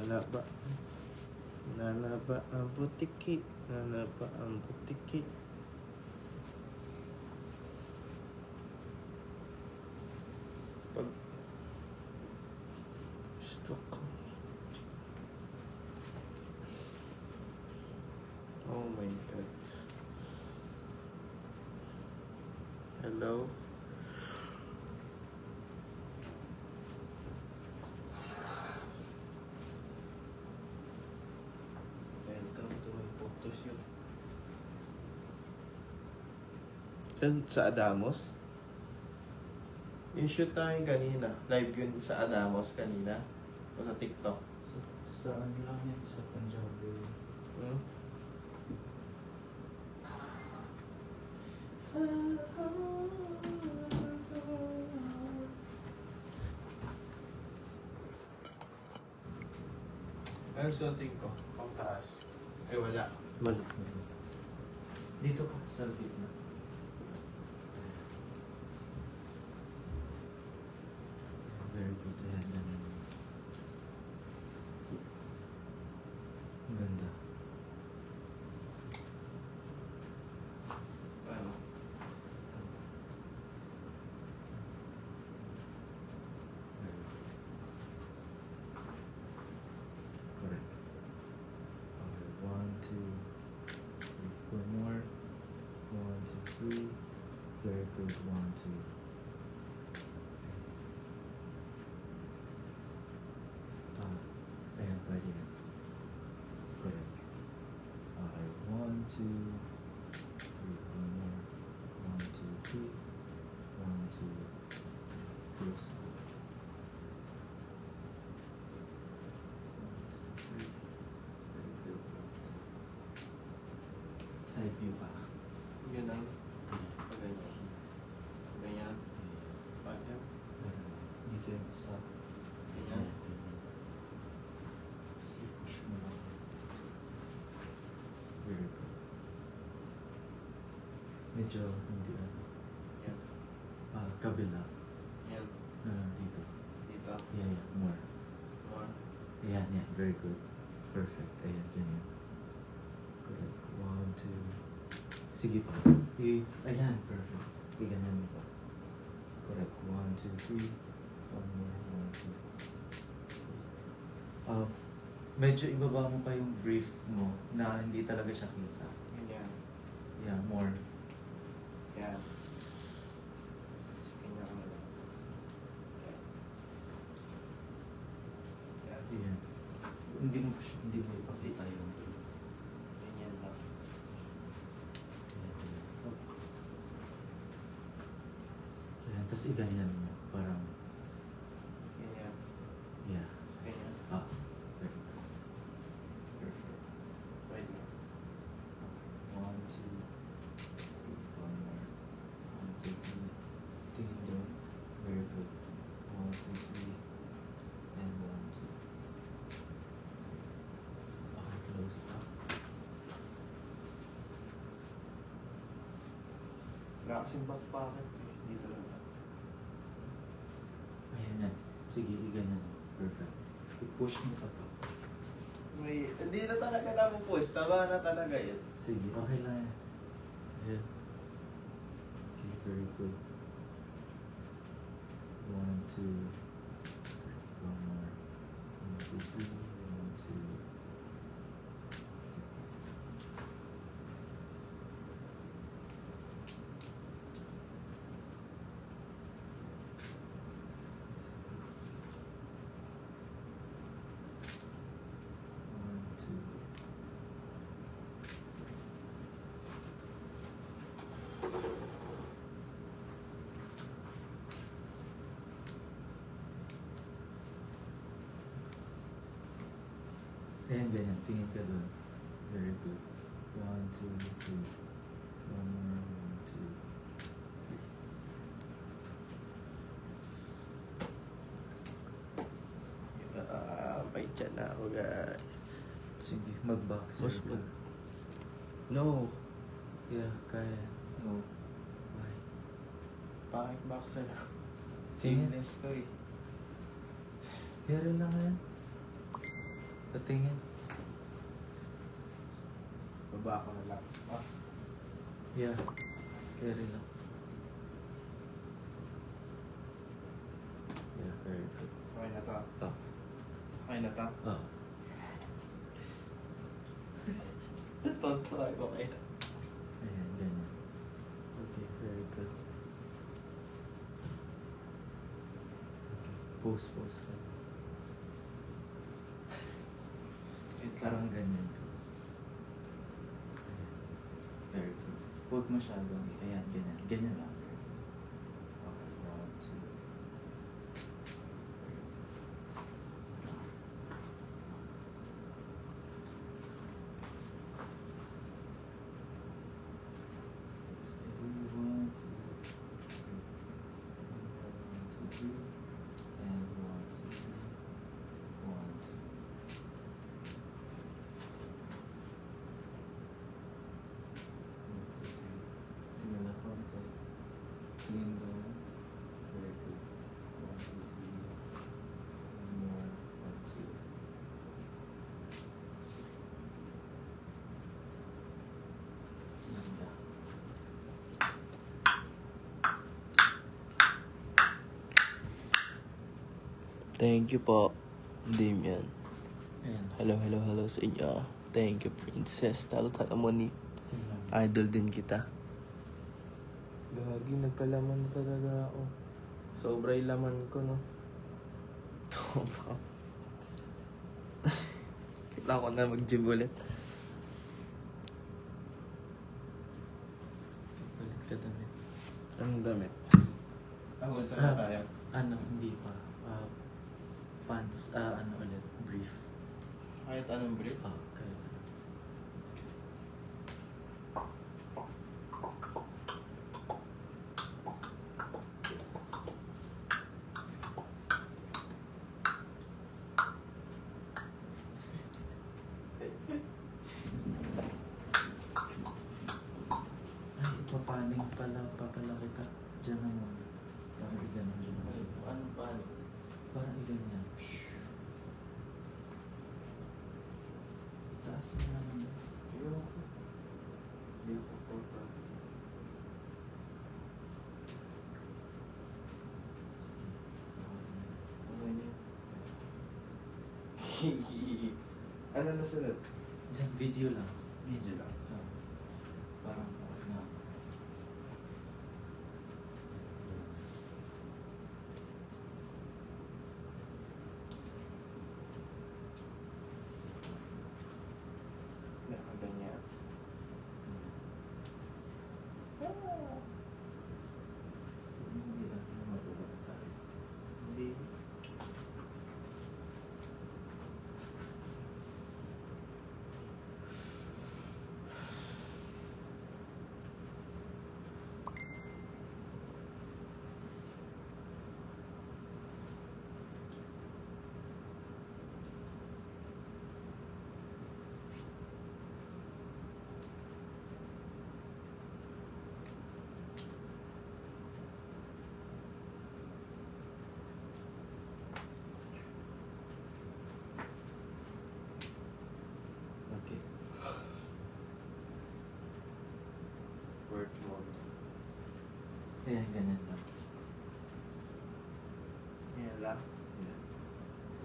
Nanaba. Nanaba ang butiki. Nanaba ang butiki. Pag gusto ko. Oh my God. Hello? Welcome to my photoshoot. Saan? Sa Adamos? Yung shoot namin kanina. Live yun sa Adamos kanina. O sa TikTok. Saan lang yan? Sa Punjabi. Hmm? Ano suotin ko? Pang taas. Eh wala. Malak na. Dito ka, sa gitna. Very good. Ayan, ayan. Ang ganda. Ano? Correct. Okay, 1, 2, 3. One more. 1, 2, 3. Very good. 1, 2. Ayan, pwede na. Correct. Okay, 1, 2, 3. One more. 1, 2, 3. 1, 2. Close. 1, 2, 3. Very good. Side view pa. Yun ang ganyan. Ganyan. Ganyan. Dito yung isa. Ganyan. Push mo lang. Very good. Medyo hindi ano. Yan. Kabila. Yan. Dito. Dito. Yeah, more. One. Ayan, yeah, very good. Perfect. Ayan, ganyan. Correct. 1, 2. Sige pa. Ayan, perfect. Ganyan mo pa. Correct. 1, 2, 3. One more. 1, 2. Medyo ibaba mo pa yung brief mo na hindi talaga siya kita. Ganyan. Yeah, more. Yan. Ganyan ko na lang. Yan. Yan. Ayan. Hindi mo ipakita yung Ganyan lang. Ayan, tapos iganyan mo. Parang, Ganyan. yeah. Ganyan. Perfect. Perfect. Pwede. 1, 2, 3. One more. 1, 2, 3. Tingin doon. Very good. 1, 2, 3. And 1, 2. Okay, close up. Wala kasing backpocket eh. Dito lang. Ayan yan. Sige, iganyan. Perfect. I-push mo pa to. Hindi na talaga napupush. Tama na talaga yun. Sige, okay lang yan. Ayan. Okay, very good. 1, 2. One more. 1, 2, 3. 1, 2. Ayan, ganyan. Tingin ka doon. Very good. 1, 2, 3. One more. 1, 2, 3. May tiyan na ako guys. Sige, mag-boxer Boss, ka. No. Yeah, kaya. No. Why? Bakit boxer ko? Sige. Seamless to eh. Kaya rin lang yan. Patingin. Baba ko na lang. Ah, Yeah. Carry lang. Yeah, very good. okay na to. Oh. Okay na to. Oh. Tonto ako kaya. Ayan, ganyan. Okay, very good. Okay. Pose ka. Wait lang. Parang ganyan. Ayan. Very good. Huwag masyadong. Ayan, ganyan. Ganyan lang. Okay, 1, 2. Steady, 1, 2, 3. And 1, 2, 3. 1, 2. Tingnan na konti. Tingin down. Very good. 1, 2, 3. One more. 1, 2. Ganda. Thank you po, Damian. Ayan. Hello sa inyo. Thank you, princess. Talo mo ni Tingnan. idol din kita. Gagi, nagkalaman na talaga ako. Sobrang laman ko, no? Toma. Kailangan ko na mag-gym ulit. Balik ka damit. Anong damit? Ako sa tayo. Ano, hindi pa. Pants, ano ulit, brief. Kahit anong brief? Okay. Ay, papaling papala kita. Diyan na muna. Parang iganon dyan. Ano pa? Parang iganyan. Taas mo naman. Ayoko. Ayoko po pa. Ano na sunod? Diyan, video lang. Video lang. Parang, na. Ganyan. Hindi lang, matulog tayo. Hindi. Okay. Work mode. Ayan, ganyan lang. Yan lang. Yeah.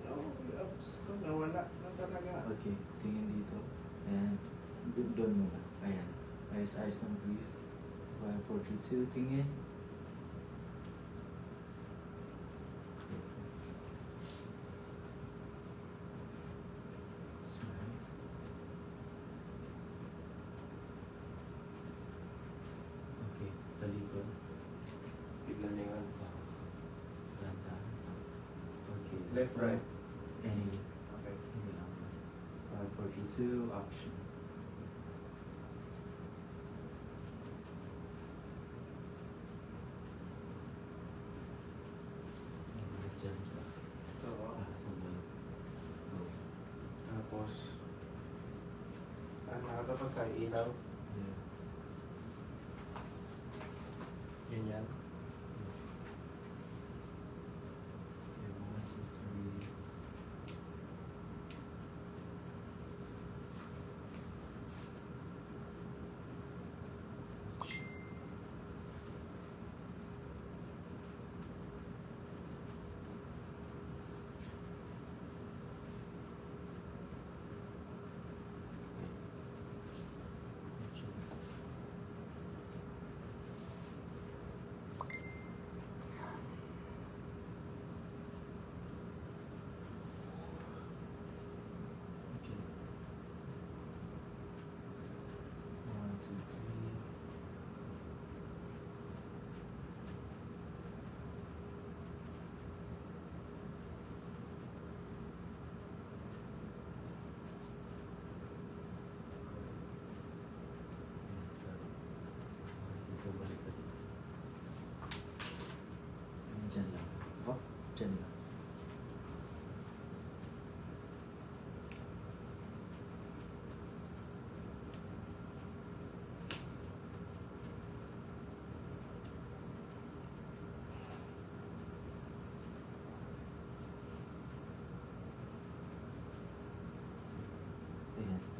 No, ups ko nawala na talaga. Okay, tingin dito. Ayan. Doon muna. Ayan. Ayos ng brief. 5, 4, 3, 2. Tingin. Smile. Okay, talikod. Bigla na yun. Ganda. Okay. Left, right. Any. Okay. Any number. 5, 4, 3, 2. Action. Diyan. Oo. Sabay. Go. Tapos, nakatapat sa ilaw. Yeah. Ganyan. Okay, 1, 2, 3.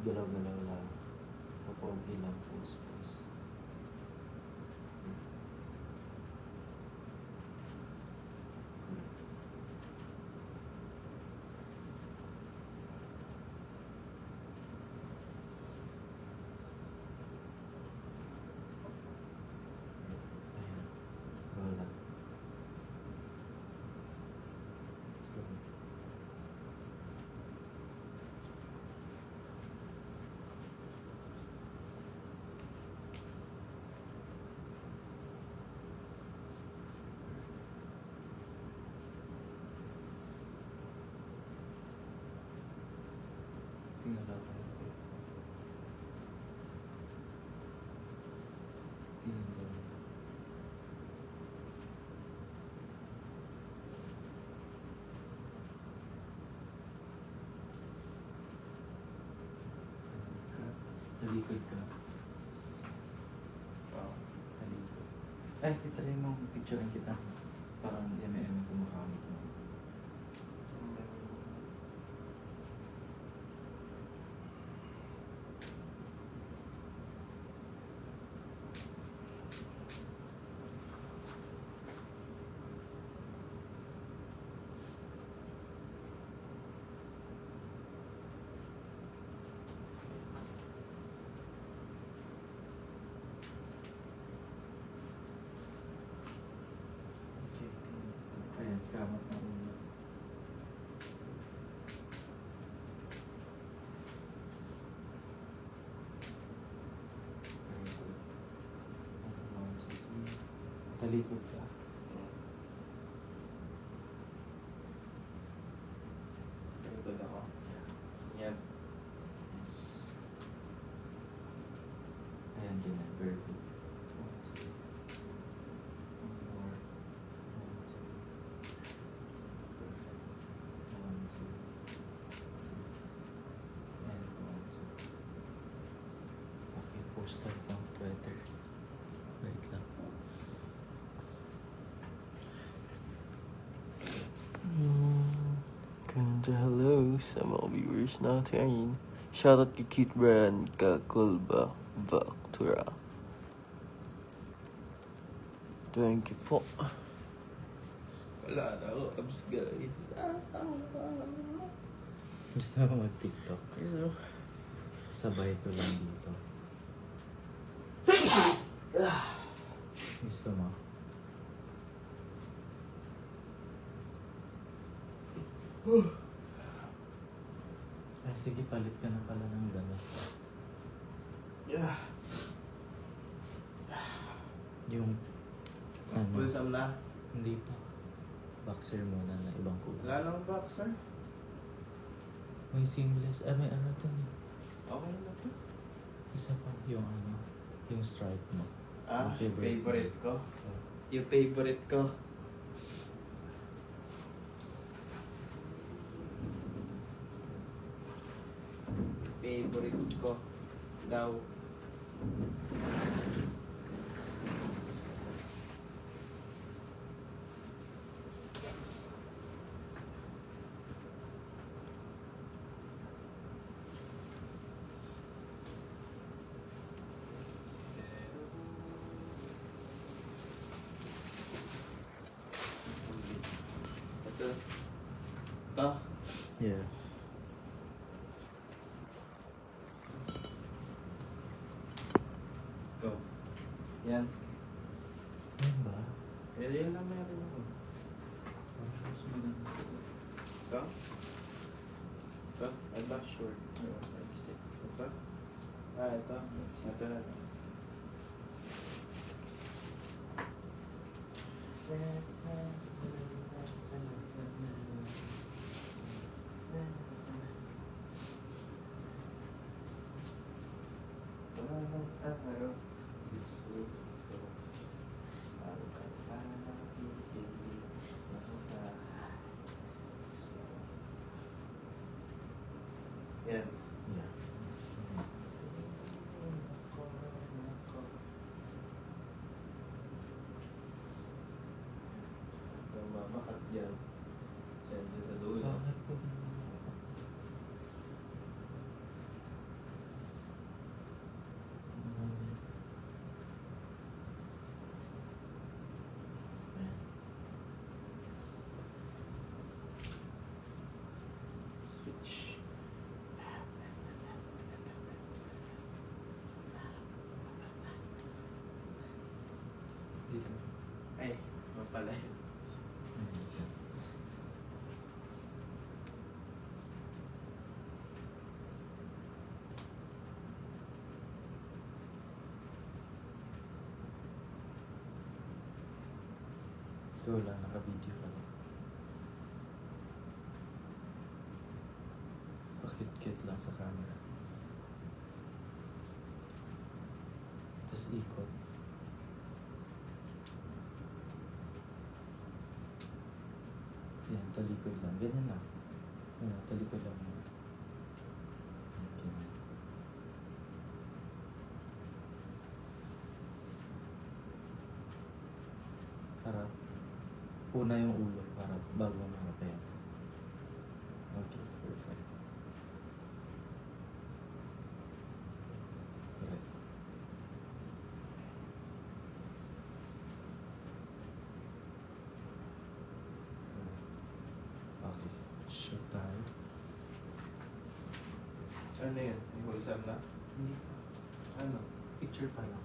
Galaw-galaw lang. Papogi lang. Pus-pus. Ayan. Wala. Tingnan lang ako. Tingnan lang. Talikod ka. Oh. Talikod. Ay, itry mo. Picturean kita. Parang M&M kumakamit mo. Okay. Ayan, kamat na ulo. Very good. 1, 2, 3. Talikod ka. Ganito ako. Yeah. Yan. Yes. Ayan, ganyan. Very good. 1, 2. One more. 1, 2. Perfect. 1, 2. 3. And 1, 2. Okay, poster pang Twitter. Wait lang. Ganda, hello sa mga viewers natin. Shoutout kay Kit Brand, Kakulba, Baktura. Thank you po. Wala na ako abs, guys. Gusto mo mag-TikTok? Ano? Sabay ko lang dito. Gusto mo? Ay, sige, palit ka na pala ng damit. Yeah. Yung, ano, Pulsam na. hindi pa. Boxer muna na ibang kulay. Wala nang boxer. May seamless, may ano to eh. Okay na to. Isa pa, yung ano, yung stripe mo. Ah, Yung favorite ko. Oh. Yung favorite ko. Favorite ko daw. Ito. Ito. Yeah. Go. Yan. Yan ba? Yan lang meron ako. Ito. Ito. Ito. Short. Ito. Ah, ito. Ito na. Yan. Yeah. Mamakat yan. Send yan sa dulo. Bakit po? pala yun. Ayan siya. Ito lang, naka-video ka lang. Pakit-kit lang sa camera. Tapos ikot. Yan, talikod lang. Ganyan lang. Yan, talikod lang. Yan, ganyan. Para una yung ulo para bago makapaya. Okay, perfect. Correct. Okay, shoot tayo. Ano yun? May hulsam na? Hindi. Ano? Picture pa lang.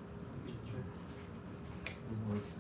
Picture. Yung voice.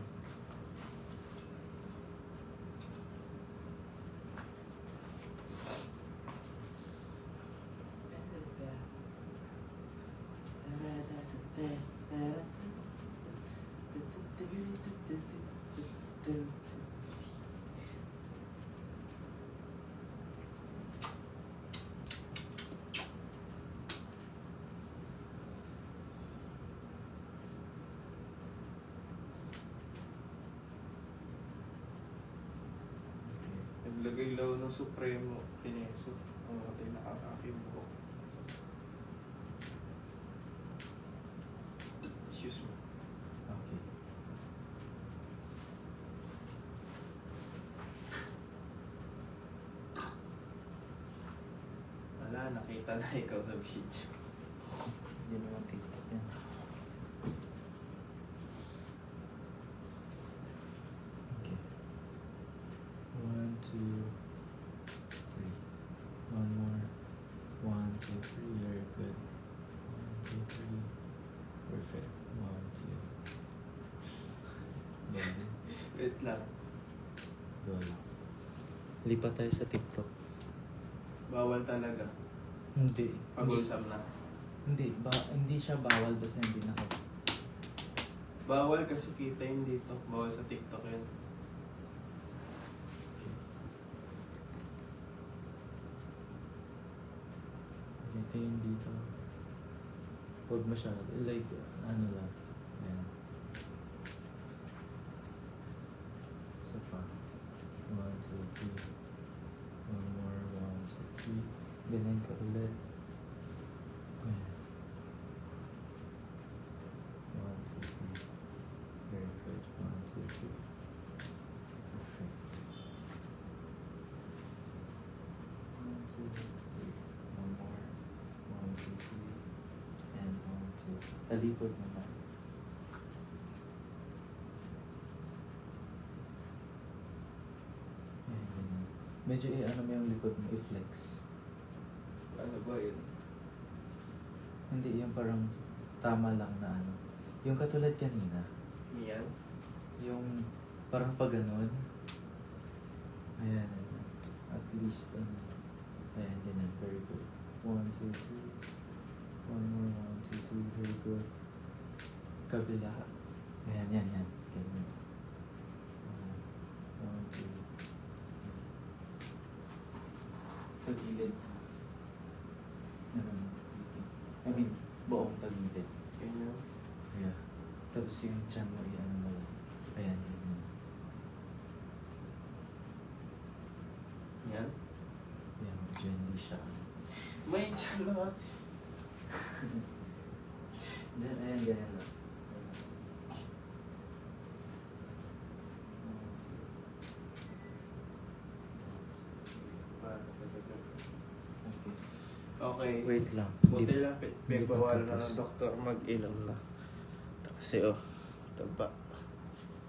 Naglagay law ng Supremo Kineso. Ang mga tinakakaking buhok. Excuse me. Okay. Wala, nakita na ikaw sa video. Hindi naman TikTok yan. Okay. 1, 2, 3. One more. 1, 2, 3. Very good. 1, 2, 3. Perfect. 1, 2. Then, Wait lang. go lang. Lipat tayo sa TikTok. Bawal talaga. Hindi. Pag-ulsam na. Hindi siya bawal basta hindi naka. Bawal kasi kita yun dito. Bawal sa TikTok yun. Kita yun dito. Huwag masyado. Like, ano lang. Ayan. Isa pa. 1, 2, 3. One more. 1, 2, 3. Ganyan ka ulit. Ayan. 1, 2, 3. Very good. 1, 2, 3. Perfect. 1, 2, 3. One more. 1, 2, 3. And 1, 2. Talikod naman. Ayan, ganyan. Medyo ano mo yung likod mo, i-flex. Ano ba yun? Hindi, yung parang tama lang na ano. Yung katulad kanina, Yan? yung parang pag ganun. Ayan, ayan. At least, ano. Ayan, ganyan. Very good. 1, 2, 3. One more. 1, 2, 3. Very good. Kabila. Ayan, yan, yan. Ganyan. 1, 2. Tagilid. I mean, buong tagilid. Ganyan. Yeah. Tapos yung chan mo, i-ano mo lang. Ayan, yun. Yan? Yan, gently siya. May tiyan na. Diyan, ayan, ganyan lang. Okay. Okay. Wait lang. Buti lang, Di ba pinagawa na tapos? ng doktor mag-inom na. Kasi oh, taba.